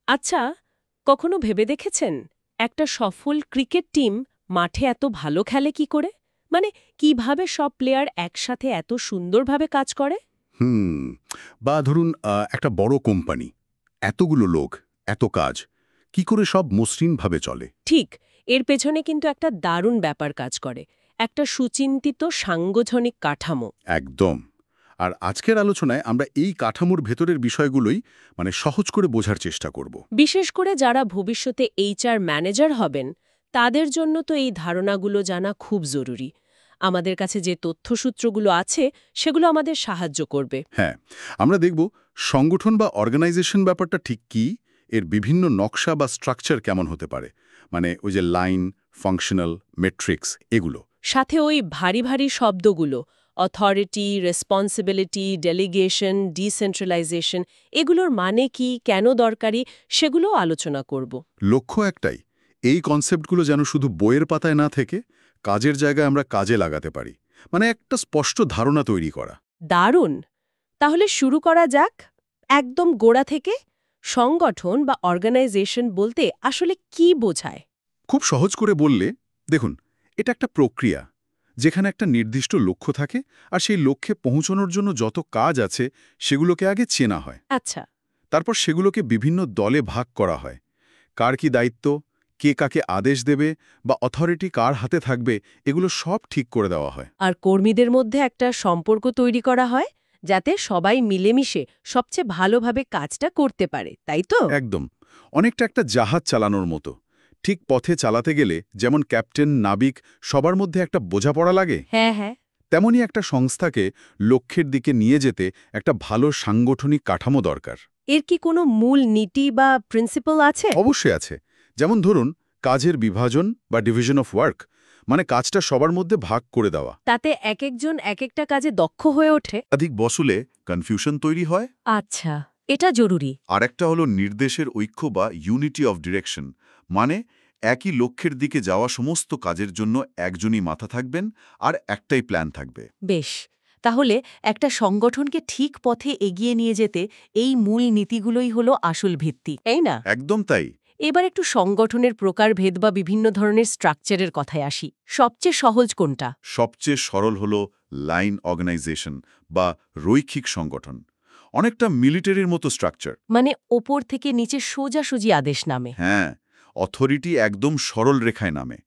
আচ্ছা, কখনো ভেবে দেখেছেন একটা সফল ক্রিকেট টিম মাঠে এত ভালো খেলে কি করে? মানে কিভাবে সব প্লেয়ার একসাথে এত সুন্দরভাবে কাজ করে? হুম। বা ধরুন একটা বড় কোম্পানি, এতগুলো লোক, এত কাজ, কি করে সব মসৃণভাবে চলে? ঠিক, এর পেছনে কিন্তু একটা দারুণ ব্যাপার কাজ করে। একটা সুচিন্তিত সাংগঠনিক কাঠামো। একদম। আর আজকের আলোচনায় আমরা এই কাঠামোর ভেতরের বিষয়গুলোই সহজ করে বোঝার চেষ্টা করব। বিশেষ করে যারা ভবিষ্যতে এইচআর ম্যানেজার হবেন, তাদের জন্য তো এই ধারণাগুলো জানা খুব জরুরি। আমাদের কাছে যে তথ্যসূত্রগুলো আছে, সেগুলো আমাদের সাহায্য করবে। হ্যাঁ, আমরা দেখব সংগঠন বা অর্গানাইজেশন ব্যাপারটা ঠিক কী, এর বিভিন্ন নকশা বা স্ট্রাকচার কেমন হতে পারে, ওই যে লাইন, ফাংশনাল, মেট্রিক্স এগুলো। সাথে ওই ভারী ভারী শব্দগুলো, অথরিটি, রেসপন্সিবিলিটি, ডেলিগেশন, ডিসেন্ট্রালাইজেশন, এগুলোর মানে কি, কেন দরকারি, সেগুলোও আলোচনা করব। লক্ষ্য একটাই, এই কনসেপ্টগুলো যেন শুধু বইয়ের পাতায় না থেকে কাজের জায়গায় আমরা কাজে লাগাতে পারি, একটা স্পষ্ট ধারণা তৈরি করা। দারুণ! তাহলে শুরু করা যাক। একদম গোড়া থেকে। সংগঠন বা অর্গানাইজেশন বলতে আসলে কি বোঝায়? খুব সহজ করে বললে, দেখুন, এটা একটা প্রক্রিয়া যেখানে একটা নির্দিষ্ট লক্ষ্য থাকে, আর সেই লক্ষ্যে পৌঁছানোর জন্য যত কাজ আছে সেগুলোকে আগে চেনা হয়। আচ্ছা। তারপর সেগুলোকে বিভিন্ন দলে ভাগ করা হয়। কার কি দায়িত্ব, কে কাকে আদেশ দেবে বা অথরিটি কার হাতে থাকবে, এগুলো সব ঠিক করে দেওয়া হয়। আর কর্মীদের মধ্যে একটা সম্পর্ক তৈরি করা হয়, যাতে সবাই মিলেমিশে সবচেয়ে ভালোভাবে কাজটা করতে পারে, তাই তো? একদম। অনেকটা একটা জাহাজ চালানোর মতো। ঠিক পথে চালাতে গেলে যেমন ক্যাপ্টেন, নাবিক সবার মধ্যে একটা বোঝাপড়া লাগে, হ্যাঁ, হ্যাঁ। তেমনি একটা সংস্থাকে লক্ষ্যের দিকে নিয়ে যেতে একটা ভালো সাংগঠনিক কাঠামো দরকার। এর কি কোনো মূল নীতি বা প্রিন্সিপাল আছে? অবশ্যই আছে। যেমন ধরুন, কাজের বিভাজন বা ডিভিশন অফ ওয়ার্ক, কাজটা সবার মধ্যে ভাগ করে দেওয়া। তাতে একেকজন একেকটা কাজে দক্ষ হয়ে ওঠে? একাধিক বসলে কনফিউশন তৈরি হয়। আচ্ছা, এটা জরুরি। আরেকটা হলো নির্দেশের ঐক্য বা ইউনিটি অফ ডিরেকশন, মানে একই লক্ষ্যের দিকে যাওয়া সমস্ত কাজের জন্য একজনই মাথা থাকবেন আর একটাই প্ল্যান থাকবে। বেশ। তাহলে একটা সংগঠনকে ঠিক পথে এগিয়ে নিয়ে যেতে এই মূল নীতিগুলোই হলো আসল ভিত্তি, তাই না? একদম তাই। এবার একটু সংগঠনের প্রকারভেদ বা বিভিন্ন ধরনের স্ট্রাকচারের কথায় আসি। সবচেয়ে সহজ কোনটা? সবচেয়ে সরল হলো লাইন অর্গানাইজেশন বা রৈখিক সংগঠন, অনেকটা মিলিটারির মতো স্ট্রাকচার। মানে ওপর থেকে নিচে সোজাসুজি আদেশ নামে। হ্যাঁ, অথরিটি একদম সরল রেখায় নামে।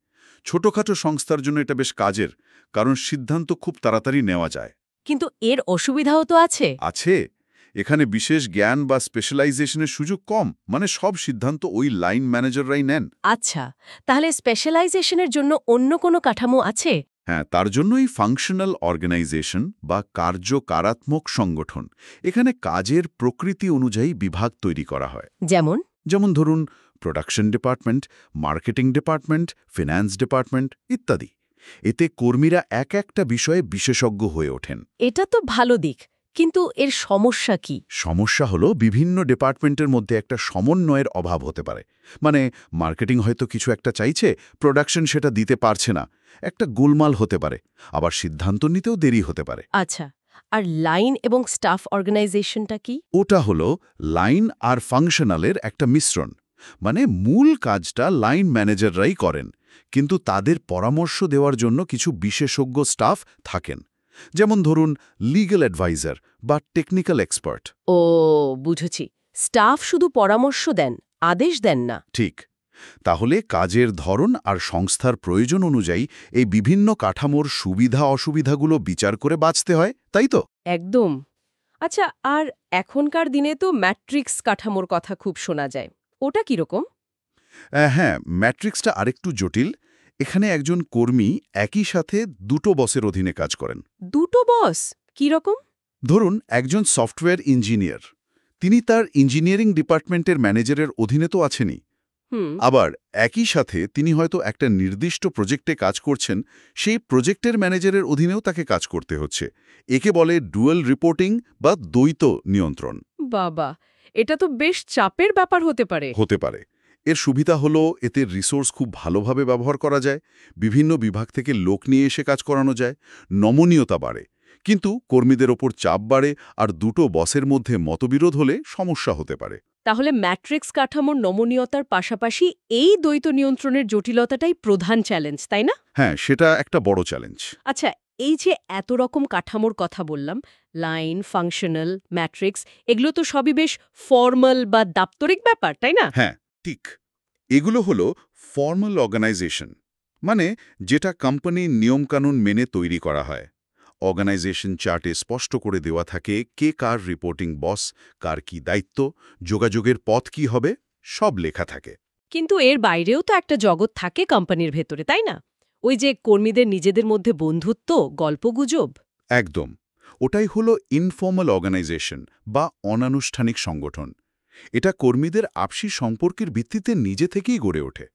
ছোটখাটো সংস্থার জন্য এটা বেশ কাজের, কারণ সিদ্ধান্ত খুব তাড়াতাড়ি নেওয়া যায়। কিন্তু এর অসুবিধাও তো আছে। আছে, এখানে বিশেষ জ্ঞান বা স্পেশালাইজেশনের সুযোগ কম, সব সিদ্ধান্ত ওই লাইন ম্যানেজাররাই নেন। আচ্ছা, তাহলে স্পেশালাইজেশনের জন্য অন্য কোনো কাঠামো আছে? হ্যাঁ, তার জন্যই ফাংশনাল অর্গানাইজেশন বা কার্যকারাত্মক সংগঠন। এখানে কাজের প্রকৃতি অনুযায়ী বিভাগ তৈরি করা হয়। যেমন? যেমন ধরুন, production department, marketing department, finance department ইত্যাদি। এতে কর্মীরা এক একটা বিষয়ে বিশেষজ্ঞ হয়ে ওঠেন। এটা তো ভালো দিক, কিন্তু এর সমস্যা কি? সমস্যা হলো বিভিন্ন ডিপার্টমেন্টের মধ্যে একটা সমন্বয়ের অভাব হতে পারে। মার্কেটিং হয়তো কিছু একটা চাইছে, প্রোডাকশন সেটা দিতে পারছে না, একটা গোলমাল হতে পারে। আবার সিদ্ধান্ত নিতেও দেরি হতে পারে। আচ্ছা, আর লাইন এবং স্টাফ অর্গানাইজেশনটা কি? ওটা হলো লাইন আর ফাংশনালের একটা মিশ্রণ। মূল কাজটা লাইন ম্যানেজাররাই করেন, কিন্তু তাদের পরামর্শ দেওয়ার জন্য কিছু বিশেষজ্ঞ স্টাফ থাকেন। যেমন ধরুন, লিগ্যাল অ্যাডভাইজার বা টেকনিক্যাল এক্সপার্ট। ও, বুঝেছি। স্টাফ শুধু পরামর্শ দেন, আদেশ দেন না। ঠিক। তাহলে কাজের ধরন আর সংস্থার প্রয়োজন অনুযায়ী এই বিভিন্ন কাঠামোর সুবিধা অসুবিধাগুলো বিচার করে বাঁচতে হয়, তাই তো? একদম। আচ্ছা, আর এখনকার দিনে তো ম্যাট্রিক্স কাঠামোর কথা খুব শোনা যায়। ওটা কিরকম? হ্যাঁ, ম্যাট্রিক্সটা আরেকটু জটিল। এখানে একজন কর্মী একই সাথে দুটো বসের অধীনে কাজ করেন। দুটো বস? কিরকম? ধরুন, একজন সফটওয়্যার ইঞ্জিনিয়ার, তিনি তার ইঞ্জিনিয়ারিং ডিপার্টমেন্টের ম্যানেজারের অধীনে তো আছেনই। হুম। আবার একই সাথে তিনি হয়তো একটা নির্দিষ্ট প্রজেক্টে কাজ করছেন, সেই প্রজেক্টের ম্যানেজারের অধীনেও তাকে কাজ করতে হচ্ছে। একে বলে ডুয়াল রিপোর্টিং বা দ্বৈত নিয়ন্ত্রণ। বাবা, এটা তো বেশ চাপের ব্যাপার হতে পারে। হতে পারে। এর সুবিধা হলো এতে রিসোর্স খুব ভালোভাবে ব্যবহার করা যায়, বিভিন্ন বিভাগ থেকে লোক নিয়ে এসে কাজ করানো যায়, নমনীয়তা বাড়ে। কিন্তু কর্মীদের ওপর চাপ বাড়ে, আর দুটো বসের মধ্যে মতবিরোধ হলে সমস্যা হতে পারে। তাহলে ম্যাট্রিক্স কাঠামোর নমনীয়তার পাশাপাশি এই দ্বৈত নিয়ন্ত্রণের জটিলতাটাই প্রধান চ্যালেঞ্জ, তাই না? হ্যাঁ, সেটা একটা বড় চ্যালেঞ্জ। আচ্ছা, এই যে এত রকম কাঠামোর কথা বললাম, লাইন, ফাংশনাল, ম্যাট্রিক্স, এগুলো তো সবই বেশ ফর্মাল বা দাপ্তরিক ব্যাপার, তাই না? হ্যাঁ, ঠিক। এগুলো হলো ফর্মাল অর্গানাইজেশন, মানে যেটা কোম্পানির নিয়মকানুন মেনে তৈরি করা হয়। অর্গানাইজেশন চার্টে স্পষ্ট করে দেওয়া থাকে কে কার রিপোর্টিং বস, কার কি দায়িত্ব, যোগাযোগের পথ কি হবে, সব লেখা থাকে। কিন্তু এর বাইরেও তো একটা জগৎ থাকে কোম্পানির ভেতরে, তাই না? ওই যে কর্মীদের নিজেদের মধ্যে বন্ধুত্ব, গল্পগুজব। একদম। ওটাই হলো ইনফর্মাল অর্গানাইজেশন বা অনানুষ্ঠানিক সংগঠন। এটা কর্মীদের আপসী সম্পর্কের ভিত্তিতে নিজে থেকেই গড়ে ওঠে।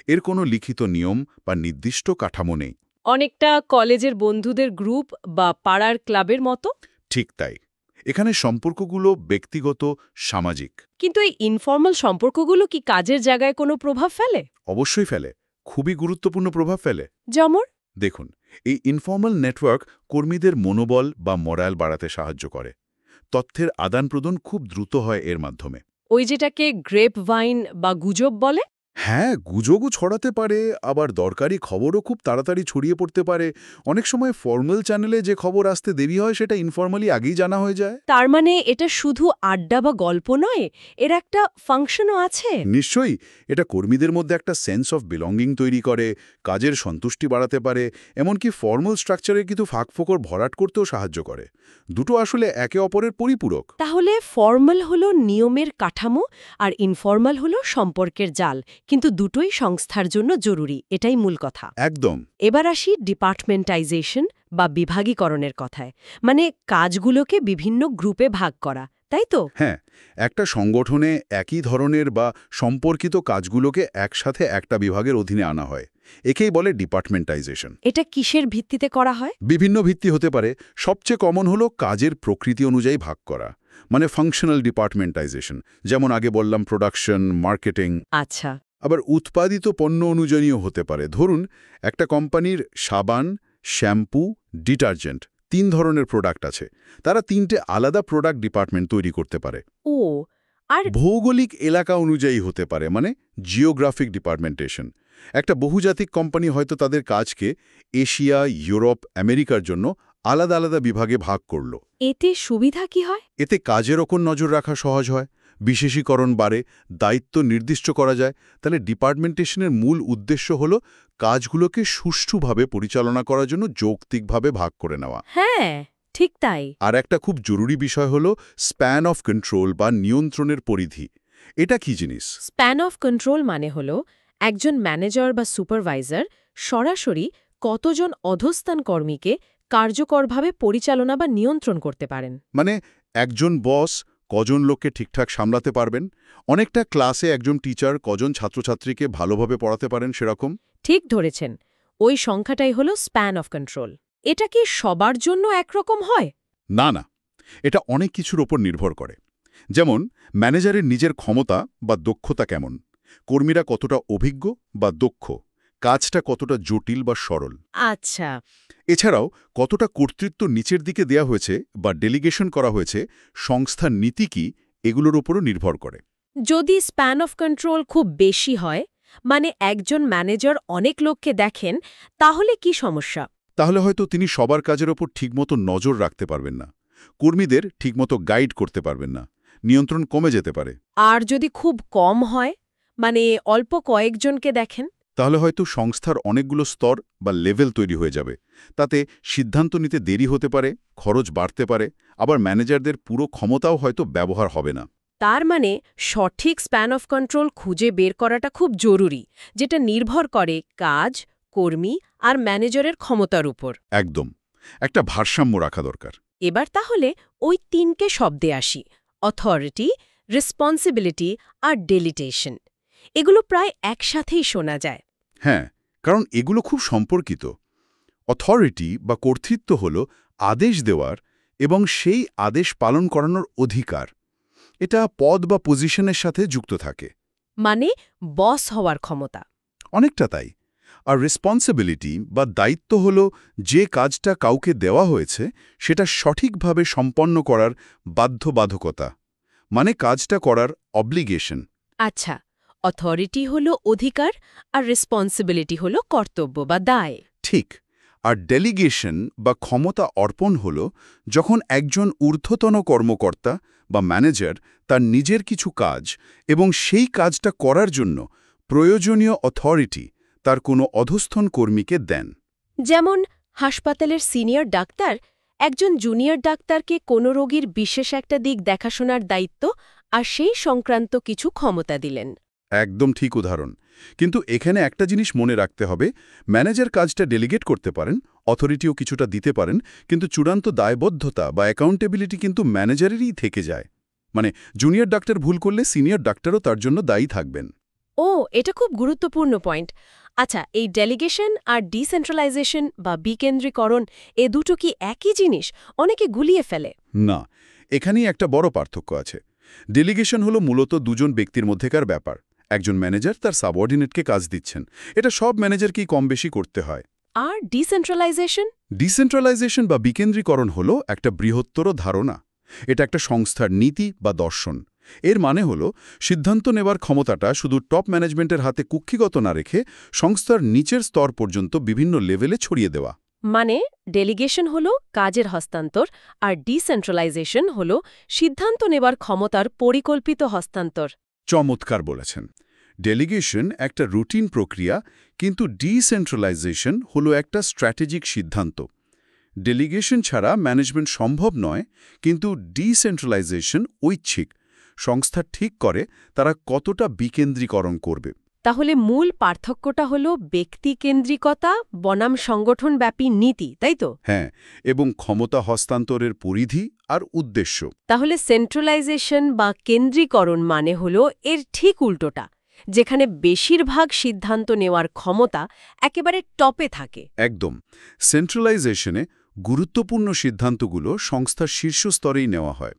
এর কোনো লিখিত নিয়ম বা নির্দিষ্ট কাঠামো নেই। অনেকটা কলেজের বন্ধুদের গ্রুপ বা পাড়ার ক্লাবের মতো। ঠিক তাই। এখানে সম্পর্কগুলো ব্যক্তিগত, সামাজিক। কিন্তু এই ইনফর্মাল সম্পর্কগুলো কি কাজের জায়গায় কোনো প্রভাব ফেলে? অবশ্যই ফেলে। খুবই গুরুত্বপূর্ণ প্রভাব ফেলে। যেমন? দেখুন, এই ইনফর্মাল নেটওয়ার্ক কর্মীদের মনোবল বা মরাল বাড়াতে সাহায্য করে। তথ্যের আদান-প্রদান খুব দ্রুত হয় এর মাধ্যমে। ওই যেটাকে গ্রেপ ভাইন বা গুজব বলে? হ্যাঁ, গুজবও ছড়াতে পারে, আবার দরকারি খবরও খুব তাড়াতাড়ি ছড়িয়ে পড়তে পারে। অনেক সময় ফর্মাল চ্যানেলে যে খবর আসতে দেরি হয় সেটা ইনফর্মালি আগেই জানা হয়ে যায়। তার মানে এটা শুধু আড্ডা বা গল্প নয়, এর একটা ফাংশনও আছে। নিশ্চয়ই, এটা কর্মীদের মধ্যে একটা সেন্স অফ বিলঙ্গিং তৈরি করে, কাজের সন্তুষ্টি বাড়াতে পারে, এমনকি ফর্মাল স্ট্রাকচারে কিন্তু ফাঁকফোকর ভরাট করতেও সাহায্য করে। দুটো আসলে একে অপরের পরিপূরক। তাহলে ফর্মাল হলো নিয়মের কাঠামো আর ইনফর্মাল হলো সম্পর্কের জাল, কিন্তু দুটোই সংস্থার জন্য জরুরি, এটাই মূল কথা। একদম। এবার আসি ডিপার্টমেন্টাইজেশন বা বিভাগীকরণের কথায়, মানে কাজগুলোকে বিভিন্ন গ্রুপে ভাগ করা, তাই তো? হ্যাঁ, একটা সংগঠনে একই ধরনের বা সম্পর্কিত কাজগুলোকে একসাথে একটা বিভাগের অধীনে আনা হয়। একেই বলে ডিপার্টমেন্টাইজেশন। এটা কিসের ভিত্তিতে করা হয়? বিভিন্ন ভিত্তি হতে পারে। সবচেয়ে কমন হলো কাজের প্রকৃতি অনুযায়ী ভাগ করা, মানে ফাংশনাল ডিপার্টমেন্টাইজেশন। যেমন আগে বললাম প্রোডাকশন, মার্কেটিং। আচ্ছা। আবার উৎপাদিত পণ্য অনুযায়ীও হতে পারে। ধরুন, একটা কোম্পানির সাবান, শ্যাম্পু, ডিটারজেন্ট ৩ ধরনের প্রোডাক্ট আছে। তারা ৩টে আলাদা প্রোডাক্ট ডিপার্টমেন্ট তৈরি করতে পারে। ও, আর ভৌগোলিক এলাকা অনুযায়ী হতে পারে, মানে জিওগ্রাফিক ডিপার্টমেন্টেশন। একটা বহুজাতিক কোম্পানি হয়তো তাদের কাজকে এশিয়া, ইউরোপ, আমেরিকার জন্য আলাদা আলাদা বিভাগে ভাগ করল। এতে সুবিধা কি হয়? এতে কাজের ওপর নজর রাখা সহজ হয়, বিশেষীকরণ বাড়ে, দায়িত্ব নির্দিষ্ট করা যায়। তাহলে ডিপার্টমেন্টেশনের মূল উদ্দেশ্য হল কাজগুলোকে সুষ্ঠুভাবে পরিচালনা করার জন্য যৌক্তিকভাবে ভাগ করে নেওয়া। হ্যাঁ, ঠিক তাই। আর একটা খুব জরুরি বিষয় হল স্প্যান অফ কন্ট্রোল বা নিয়ন্ত্রণের পরিধি। এটা কি জিনিস? স্প্যান অফ কন্ট্রোল মানে হলো একজন ম্যানেজার বা সুপারভাইজার সরাসরি কতজন অধস্থান কর্মীকে কার্যকরভাবে পরিচালনা বা নিয়ন্ত্রণ করতে পারেন। মানে একজন বস কজন লোককে ঠিকঠাক সামলাতে পারবেন, অনেকটা ক্লাসে একজন টিচার কজন ছাত্রছাত্রীকে ভালোভাবে পড়াতে পারেন সেরকম। ঠিক ধরেছেন, ওই সংখ্যাটাই হলো স্প্যান অফ কন্ট্রোল। এটা কি সবার জন্য একরকম হয়? না না, এটা অনেক কিছুর ওপর নির্ভর করে। যেমন ম্যানেজারের নিজের ক্ষমতা বা দক্ষতা কেমন, কর্মীরা কতটা অভিজ্ঞ বা দক্ষ, কাজটা কতটা জটিল বা সরল। আচ্ছা। এছাড়াও কতটা কর্তৃত্ব নিচের দিকে দেয়া হয়েছে বা ডেলিগেশন করা হয়েছে, সংস্থার নীতি কি, এগুলোর উপরও নির্ভর করে। যদি স্প্যান অফ কন্ট্রোল খুব বেশি হয়, মানে একজন ম্যানেজার অনেক লোককে দেখেন, তাহলে কি সমস্যা? তাহলে হয়তো তিনি সবার কাজের ওপর ঠিকমতো নজর রাখতে পারবেন না, কর্মীদের ঠিকমতো গাইড করতে পারবেন না, নিয়ন্ত্রণ কমে যেতে পারে। আর যদি খুব কম হয়, মানে অল্প কয়েকজনকে দেখেন? তাহলে হয়তো সংস্থার অনেকগুলো স্তর বা লেভেল তৈরি হয়ে যাবে। তাতে সিদ্ধান্ত নিতে দেরি হতে পারে, খরচ বাড়তে পারে, আবার ম্যানেজারদের পুরো ক্ষমতাও হয়তো ব্যবহার হবে না। তার মানে সঠিক স্প্যান অফ কন্ট্রোল খুঁজে বের করাটা খুব জরুরি, যেটা নির্ভর করে কাজ, কর্মী আর ম্যানেজারের ক্ষমতার উপর। একদম, একটা ভারসাম্য রাখা দরকার। এবার তাহলে ওই তিনকে শব্দে আসি: অথরিটি, রেসপন্সিবিলিটি আর ডেলিগেশন। এগুলো প্রায় একসাথেই শোনা যায়। হ্যাঁ, কারণ এগুলো খুব সম্পর্কিত। অথরিটি বা কর্তৃত্ব হল আদেশ দেওয়ার এবং সেই আদেশ পালন করানোর অধিকার। এটা পদ বা পজিশনের সাথে যুক্ত থাকে, মানে বস হওয়ার ক্ষমতা। অনেকটা তাই। আর রেসপন্সিবিলিটি বা দায়িত্ব হল যে কাজটা কাউকে দেওয়া হয়েছে সেটা সঠিকভাবে সম্পন্ন করার বাধ্যবাধকতা, মানে কাজটা করার অব্লিগেশন। আচ্ছা, অথরিটি হলো অধিকার আর রেসপন্সিবিলিটি হলো কর্তব্য বা দায়। ঠিক। আর ডেলিগেশন বা ক্ষমতা অর্পণ হল যখন একজন ঊর্ধ্বতন কর্মকর্তা বা ম্যানেজার তার নিজের কিছু কাজ এবং সেই কাজটা করার জন্য প্রয়োজনীয় অথরিটি তার কোনো অধস্থন কর্মীকে দেন। যেমন হাসপাতালের সিনিয়র ডাক্তার একজন জুনিয়র ডাক্তারকে কোনো রোগীর বিশেষ একটা দিক দেখাশোনার দায়িত্ব আর সেই সংক্রান্ত কিছু ক্ষমতা দিলেন। একদম ঠিক উদাহরণ। কিন্তু এখানে একটা জিনিস মনে রাখতে হবে, ম্যানেজার কাজটা ডেলিগেট করতে পারেন, অথরিটিও কিছুটা দিতে পারেন, কিন্তু চূড়ান্ত দায়বদ্ধতা বা অ্যাকাউন্টেবিলিটি কিন্তু ম্যানেজারেরই থেকে যায়। মানে জুনিয়র ডাক্তার ভুল করলে সিনিয়র ডাক্তারও তার জন্য দায়ী থাকবেন। ও, এটা খুব গুরুত্বপূর্ণ পয়েন্ট। আচ্ছা, এই ডেলিগেশন আর ডিসেন্ট্রালাইজেশন বা বিকেন্দ্রীকরণ এ দুটো কি একই জিনিস? অনেকে গুলিয়ে ফেলে। না, এখানেই একটা বড় পার্থক্য আছে। ডেলিগেশন হলো মূলত দুজন ব্যক্তির মধ্যেকার ব্যাপার। একজন ম্যানেজার তার সাবঅর্ডিনেটকে কাজ দিচ্ছেন। এটা সব ম্যানেজারকেই কম বেশি করতে হয়। আর ডিসেন্ট্রালাইজেশন? ডিসেন্ট্রালাইজেশন বা বিকেন্দ্রীকরণ হলো একটা বৃহত্তর ধারণা। এটা একটা সংস্থার নীতি বা দর্শন। এর মানে হলো সিদ্ধান্ত নেবার ক্ষমতাটা শুধু টপ ম্যানেজমেন্টের হাতে কুক্ষিগত না রেখে সংস্থার নিচের স্তর পর্যন্ত বিভিন্ন লেভেলে ছড়িয়ে দেওয়া। মানে ডেলিগেশন হলো কাজের হস্তান্তর আর ডিসেন্ট্রালাইজেশন হলো সিদ্ধান্ত নেবার ক্ষমতার পরিকল্পিত হস্তান্তর। চমৎকার বলেছেন। ডেলিগেশন একটা রুটিন প্রক্রিয়া, কিন্তু ডিসেন্ট্রালাইজেশন হলো একটা স্ট্র্যাটেজিক সিদ্ধান্ত। ডেলিগেশন ছাড়া ম্যানেজমেন্ট সম্ভব নয়, কিন্তু ডিসেন্ট্রালাইজেশন ঐচ্ছিক। সংস্থা ঠিক করে তারা কতটা বিকেন্দ্রীকরণ করবে। তাহলে মূল পার্থক্যটা হলো ব্যক্তিকেন্দ্রিকতা বনাম সংগঠনব্যাপী নীতি, তাই তো? হ্যাঁ, এবং ক্ষমতা হস্তান্তরের পরিধি আর উদ্দেশ্য। তাহলে সেন্ট্রালাইজেশন বা কেন্দ্রীকরণ মানে হলো এর ঠিক উল্টোটা, যেখানে বেশিরভাগ সিদ্ধান্ত নেওয়ার ক্ষমতা একেবারে টপে থাকে। একদম। সেন্ট্রালাইজেশনে গুরুত্বপূর্ণ সিদ্ধান্তগুলো সংস্থার শীর্ষ স্তরেই নেওয়া হয়।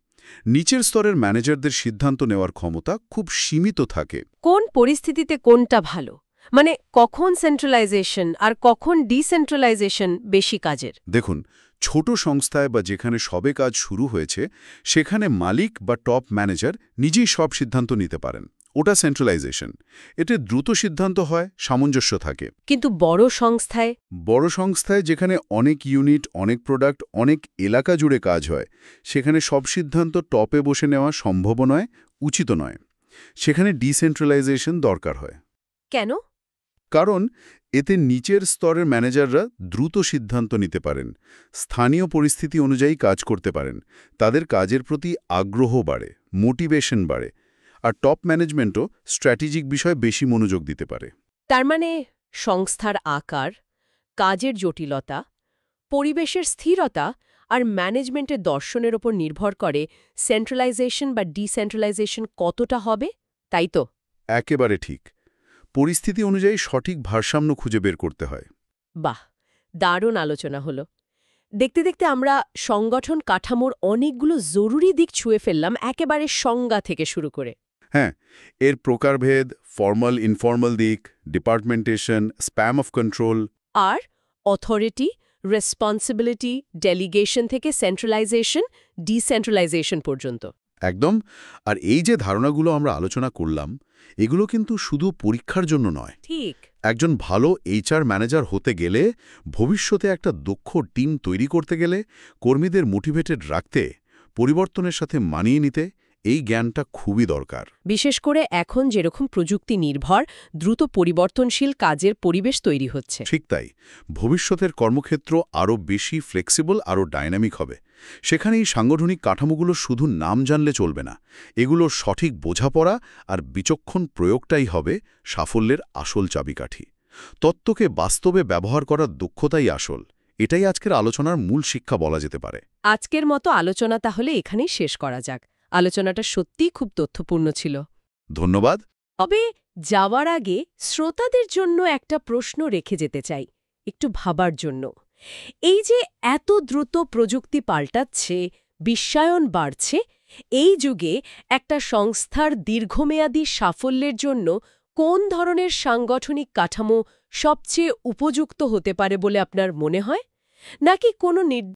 নিচের স্তরের ম্যানেজারদের সিদ্ধান্ত নেওয়ার ক্ষমতা খুব সীমিত থাকে। কোন পরিস্থিতিতে কোনটা ভালো? মানে কখন সেন্ট্রালাইজেশন আর কখন ডিসেন্ট্রালাইজেশন বেশি কাজের? দেখুন, ছোট সংস্থায় বা যেখানে সবে কাজ শুরু হয়েছে, সেখানে মালিক বা টপ ম্যানেজার নিজেই সব সিদ্ধান্ত নিতে পারেন। ওটা সেন্ট্রালাইজেশন। এতে দ্রুত সিদ্ধান্ত হয়, সামঞ্জস্য থাকে। কিন্তু বড় সংস্থায়? বড় সংস্থায় যেখানে অনেক ইউনিট, অনেক প্রোডাক্ট, অনেক এলাকা জুড়ে কাজ হয়, সেখানে সব সিদ্ধান্ত টপে বসে নেওয়া সম্ভব নয়, উচিত নয়। সেখানে ডিসেন্ট্রালাইজেশন দরকার হয়। কেন? কারণ এতে নিচের স্তরের ম্যানেজাররা দ্রুত সিদ্ধান্ত নিতে পারেন, স্থানীয় পরিস্থিতি অনুযায়ী কাজ করতে পারেন, তাদের কাজের প্রতি আগ্রহ বাড়ে, মোটিভেশন বাড়ে, আর টপ ম্যানেজমেন্টও স্ট্র্যাটেজিক বিষয়ে বেশি মনোযোগ দিতে পারে। তার মানে সংস্থার আকার, কাজের জটিলতা, পরিবেশের স্থিরতা আর ম্যানেজমেন্টের দর্শনের ওপর নির্ভর করে সেন্ট্রালাইজেশন বা ডিসেন্ট্রালাইজেশন কতটা হবে, তাই তো? একেবারে ঠিক। পরিস্থিতি অনুযায়ী সঠিক ভারসাম্য খুঁজে বের করতে হয়। বাহ, দারুণ আলোচনা হলো। দেখতে দেখতে আমরা সংগঠন কাঠামোর অনেকগুলো জরুরি দিক ছুঁয়ে ফেললাম, একেবারে সংজ্ঞা থেকে শুরু করে। হ্যাঁ, এর প্রকারভেদ, ফর্মাল ইনফর্মাল দিক, ডিপার্টমেন্টেশন, স্প্যাম অফ কন্ট্রোল, আর অথরিটি, রেসপন্সিবিলিটি, ডেলিগেশন থেকে সেন্ট্রালাইজেশন, ডিসেন্ট্রালাইজেশন পর্যন্ত। একদম। আর এই যে ধারণাগুলো আমরা আলোচনা করলাম, এগুলো কিন্তু শুধু পরীক্ষার জন্য নয়। ঠিক। একজন ভালো এইচআর ম্যানেজার হতে গেলে, ভবিষ্যতে একটা দক্ষ টিম তৈরি করতে গেলে, কর্মীদের মোটিভেটেড রাখতে, পরিবর্তনের সাথে মানিয়ে নিতে এই জ্ঞানটা খুবই দরকার। বিশেষ করে এখন যেরকম প্রযুক্তি নির্ভর, দ্রুত পরিবর্তনশীল কাজের পরিবেশ তৈরি হচ্ছে। ঠিক তাই। ভবিষ্যতের কর্মক্ষেত্র আরও বেশি ফ্লেক্সিবল, আরও ডাইনামিক হবে। সেখানে এই সাংগঠনিক কাঠামোগুলো শুধু নাম জানলে চলবে না। এগুলোর সঠিক বোঝাপড়া আর বিচক্ষণ প্রয়োগটাই হবে সাফল্যের আসল চাবিকাঠি। তত্ত্বকে বাস্তবে ব্যবহার করার দক্ষতাই আসল। এটাই আজকের আলোচনার মূল শিক্ষা বলা যেতে পারে। আজকের মতো আলোচনা তাহলে এখানেই শেষ করা যাক। আলোচনাটা সত্যিই খুব তথ্যপূর্ণ ছিল। ধন্যবাদ। তবে যাওয়ার আগে শ্রোতাদের জন্য একটা প্রশ্ন রেখে যেতে চাই, একটু ভাবার জন্য। এই যে এত দ্রুত প্রযুক্তি পাল্টাচ্ছে, বিশ্বায়ন বাড়ছে, এই যুগে একটা সংস্থার দীর্ঘমেয়াদী সাফল্যের জন্য কোন ধরনের সাংগঠনিক কাঠামো সবচেয়ে উপযুক্ত হতে পারে বলে আপনার মনে হয়? নাকি কোনো